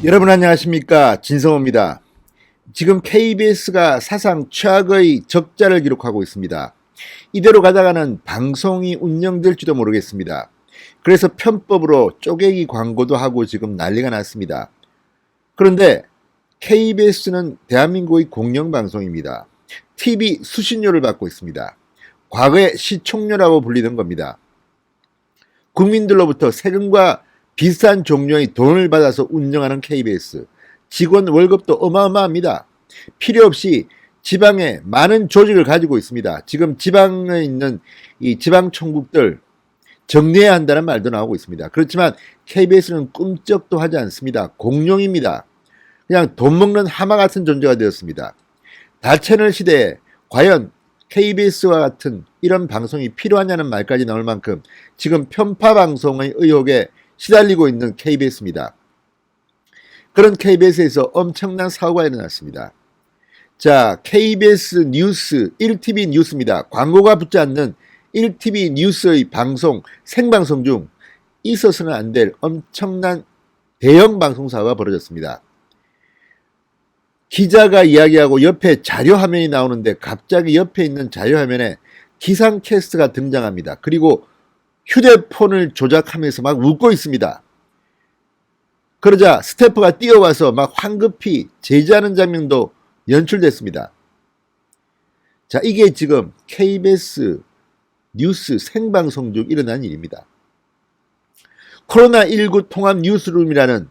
여러분 안녕하십니까, 진성호입니다. 지금 KBS가 사상 최악의 적자를 기록하고 있습니다. 이대로 가다가는 방송이 운영될지도 모르겠습니다. 그래서 편법으로 쪼개기 광고도 하고 지금 난리가 났습니다. 그런데 KBS는 대한민국의 공영방송입니다. TV 수신료를 받고 있습니다. 과거에 시총료라고 불리던 겁니다. 국민들로부터 세금과 비싼 종류의 돈을 받아서 운영하는 KBS. 직원 월급도 어마어마합니다. 필요 없이 지방에 많은 조직을 가지고 있습니다. 지금 지방에 있는 이 지방총국들 정리해야 한다는 말도 나오고 있습니다. 그렇지만 KBS는 꿈쩍도 하지 않습니다. 공룡입니다. 그냥 돈 먹는 하마 같은 존재가 되었습니다. 다채널 시대에 과연 KBS와 같은 이런 방송이 필요하냐는 말까지 나올 만큼 지금 편파 방송의 의혹에 시달리고 있는 KBS입니다. 그런 KBS에서 엄청난 사고가 일어났습니다. 자, KBS 뉴스, 1TV 뉴스입니다. 광고가 붙지 않는 1TV 뉴스의 방송, 생방송 중 있어서는 안 될 엄청난 대형 방송사고가 벌어졌습니다. 기자가 이야기하고 옆에 자료화면이 나오는데 갑자기 옆에 있는 자료화면에 기상캐스트가 등장합니다. 그리고 휴대폰을 조작하면서 막 웃고 있습니다. 그러자 스태프가 뛰어와서 막 황급히 제지하는 장면도 연출됐습니다. 자, 이게 지금 KBS 뉴스 생방송 중 일어난 일입니다. 코로나19 통합 뉴스룸이라는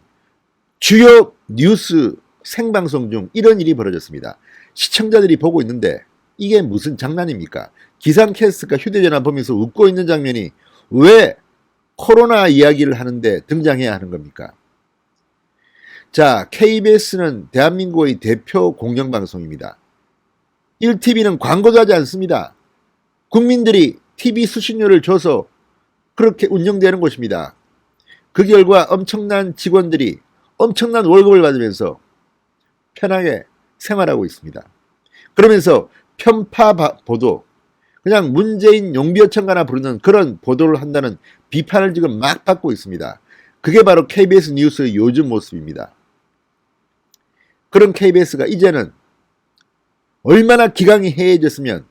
주요 뉴스 생방송 중 이런 일이 벌어졌습니다. 시청자들이 보고 있는데 이게 무슨 장난입니까? 기상캐스트가 휴대전화 보면서 웃고 있는 장면이 왜 코로나 이야기를 하는데 등장해야 하는 겁니까? 자, KBS는 대한민국의 대표 공영방송입니다. 1TV는 광고도 하지 않습니다. 국민들이 TV 수신료를 줘서 그렇게 운영되는 곳입니다. 그 결과 엄청난 직원들이 엄청난 월급을 받으면서 편하게 생활하고 있습니다. 그러면서 편파 보도, 그냥 문재인 용비어천가나 부르는 그런 보도를 한다는 비판을 지금 막 받고 있습니다. 그게 바로 KBS 뉴스의 요즘 모습입니다. 그런 KBS가 이제는 얼마나 기강이 해이해졌으면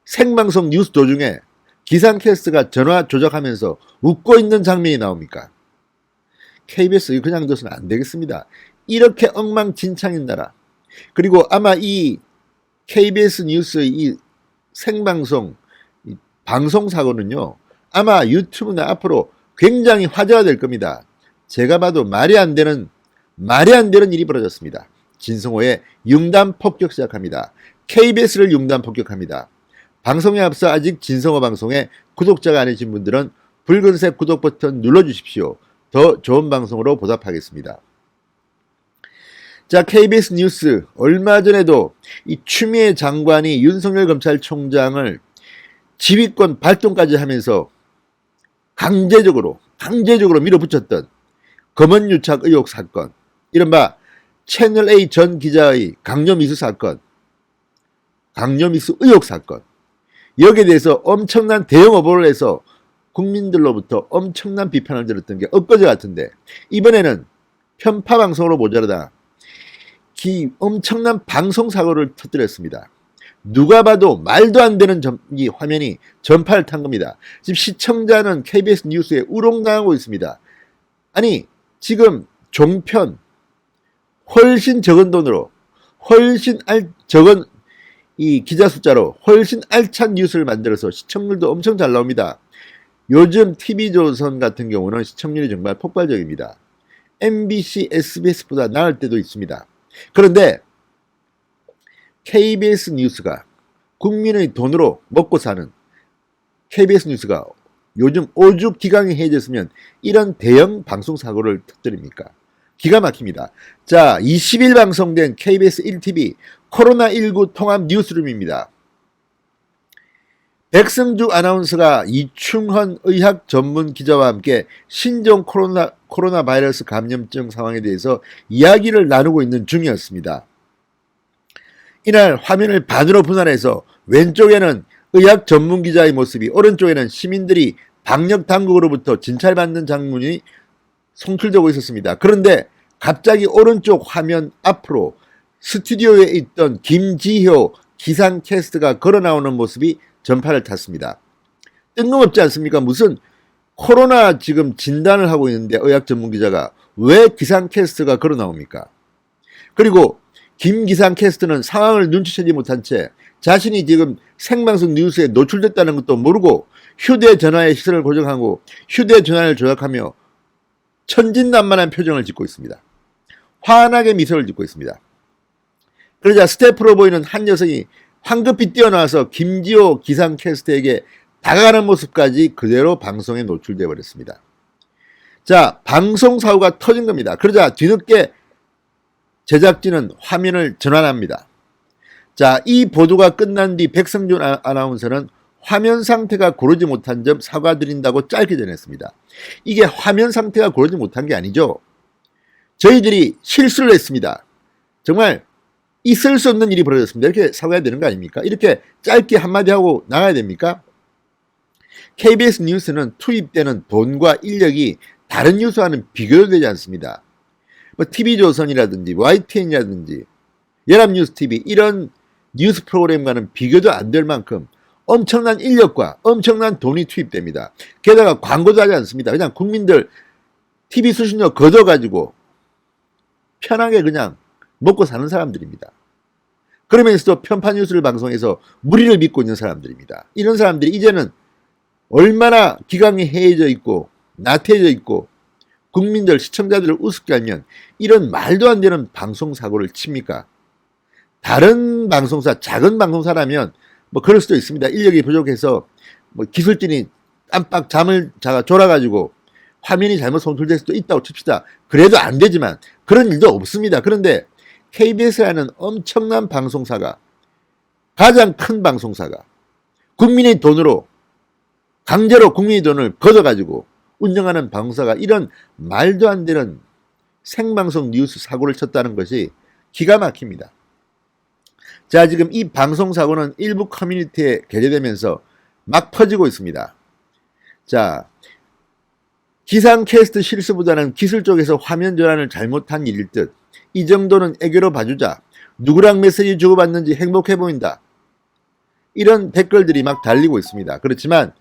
생방송 뉴스 도중에 기상캐스트가 전화 조작하면서 웃고 있는 장면이 나옵니까? KBS 그냥 둬서는 안 되겠습니다. 이렇게 엉망진창인 나라. 그리고 아마 이 KBS 뉴스의 이 생방송 방송사고는요, 아마 유튜브나 앞으로 굉장히 화제가 될 겁니다. 제가 봐도 말이 안 되는 일이 벌어졌습니다. 진성호의 융단 폭격 시작합니다. KBS를 융단 폭격합니다. 방송에 앞서 아직 진성호 방송에 구독자가 아니신 분들은 붉은색 구독 버튼 눌러주십시오. 더 좋은 방송으로 보답하겠습니다. 자, KBS 뉴스, 얼마 전에도 이 추미애 장관이 윤석열 검찰총장을 지휘권 발동까지 하면서 강제적으로 밀어붙였던 검언유착 의혹 사건, 이른바 채널A 전 기자의 강요미수 사건, 강요미수 의혹 사건, 여기에 대해서 엄청난 대형 오보를 해서 국민들로부터 엄청난 비판을 들었던 게 엊그제 같은데, 이번에는 편파 방송으로 모자라다 엄청난 방송사고를 터뜨렸습니다. 누가 봐도 말도 안 되는 이 화면이 전파를 탄 겁니다. 지금 시청자는 KBS 뉴스에 우롱당하고 있습니다. 아니, 지금 종편 훨씬 적은 돈으로 훨씬 적은 이 기자 숫자로 훨씬 알찬 뉴스를 만들어서 시청률도 엄청 잘 나옵니다. 요즘 TV조선 같은 경우는 시청률이 정말 폭발적입니다. MBC, SBS보다 나을 때도 있습니다. 그런데 KBS 뉴스가 국민의 돈으로 먹고 사는 KBS 뉴스가 요즘 오죽 기강이 해졌으면 이런 대형 방송 사고를 터뜨립니까? 기가 막힙니다. 자, 20일 방송된 KBS 1TV 코로나19 통합 뉴스룸입니다. 백승주 아나운서가 이충헌 의학 전문 기자와 함께 신종 코로나 바이러스 감염증 상황에 대해서 이야기를 나누고 있는 중이었습니다. 이날 화면을 반으로 분할해서 왼쪽에는 의학 전문 기자의 모습이, 오른쪽에는 시민들이 방역 당국으로부터 진찰받는 장면이 송출되고 있었습니다. 그런데 갑자기 오른쪽 화면 앞으로 스튜디오에 있던 김지효 기상캐스터가 걸어 나오는 모습이 전파를 탔습니다. 뜬금없지 않습니까? 무슨 코로나 지금 진단을 하고 있는데 의학 전문 기자가 왜 기상캐스터가 걸어 나옵니까? 그리고 김 기상캐스터는 상황을 눈치채지 못한 채 자신이 지금 생방송 뉴스에 노출됐다는 것도 모르고 휴대전화의 시선을 고정하고 휴대전화를 조작하며 천진난만한 표정을 짓고 있습니다. 환하게 미소를 짓고 있습니다. 그러자 스태프로 보이는 한 여성이 황급히 뛰어나와서 김지호 기상캐스터에게 다가가는 모습까지 그대로 방송에 노출되어 버렸습니다. 자, 방송사고가 터진 겁니다. 그러자 뒤늦게 제작진은 화면을 전환합니다. 자, 이 보도가 끝난 뒤 백성준 아나운서는 화면 상태가 고르지 못한 점 사과드린다고 짧게 전했습니다. 이게 화면 상태가 고르지 못한 게 아니죠. 저희들이 실수를 했습니다. 정말 있을 수 없는 일이 벌어졌습니다. 이렇게 사과해야 되는 거 아닙니까? 이렇게 짧게 한마디 하고 나가야 됩니까? KBS 뉴스는 투입되는 돈과 인력이 다른 뉴스와는 비교되지 않습니다. 뭐 TV조선이라든지 YTN이라든지 연합뉴스TV 이런 뉴스 프로그램과는 비교도 안 될 만큼 엄청난 인력과 엄청난 돈이 투입됩니다. 게다가 광고도 하지 않습니다. 그냥 국민들 TV 수신료 걷어가지고 편하게 그냥 먹고 사는 사람들입니다. 그러면서도 편파 뉴스를 방송해서 무리를 빚고 있는 사람들입니다. 이런 사람들이 이제는 얼마나 기강이 해해져 있고 나태해져 있고 국민들 시청자들을 우습게 하면 이런 말도 안 되는 방송사고를 칩니까? 다른 방송사, 작은 방송사라면 뭐 그럴 수도 있습니다. 인력이 부족해서 뭐 기술진이 깜빡 잠을 졸아가지고 화면이 잘못 송출될 수도 있다고 칩시다. 그래도 안 되지만 그런 일도 없습니다. 그런데 KBS라는 엄청난 방송사가, 가장 큰 방송사가 국민의 돈으로 강제로 국민의 돈을 걷어가지고 운영하는 방송사가 이런 말도 안 되는 생방송 뉴스 사고를 쳤다는 것이 기가 막힙니다. 자, 지금 이 방송사고는 일부 커뮤니티에 게재되면서 막 퍼지고 있습니다. 자, 기상캐스트 실수보다는 기술 쪽에서 화면 전환을 잘못한 일일 듯. 이 정도는 애교로 봐주자. 누구랑 메시지 주고받는지 행복해 보인다. 이런 댓글들이 막 달리고 있습니다. 그렇지만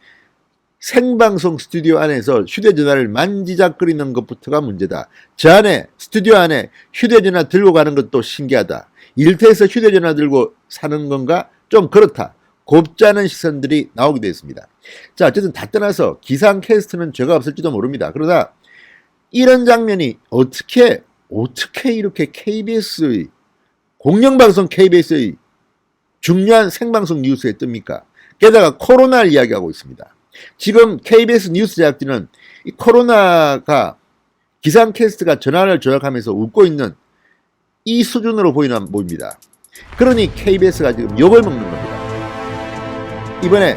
생방송 스튜디오 안에서 휴대전화를 만지작거리는 것부터가 문제다. 저 안에 스튜디오 안에 휴대전화 들고 가는 것도 신기하다. 일터에서 휴대전화 들고 사는 건가? 좀 그렇다. 곱지 않은 시선들이 나오게 되었습니다. 자, 어쨌든 다 떠나서 기상캐스트는 죄가 없을지도 모릅니다. 그러나 이런 장면이 어떻게 이렇게 KBS의 공영방송 KBS의 중요한 생방송 뉴스에 뜹니까? 게다가 코로나를 이야기하고 있습니다. 지금 KBS 뉴스 제작진은 이 코로나가 기상캐스트가 전화를 조작하면서 웃고 있는 이 수준으로 보입니다. 그러니 KBS가 지금 욕을 먹는 겁니다. 이번에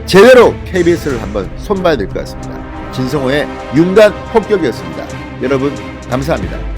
제대로 KBS를 한번 손봐야 될 것 같습니다. 진성호의 윤간 폭격이었습니다. 여러분 감사합니다.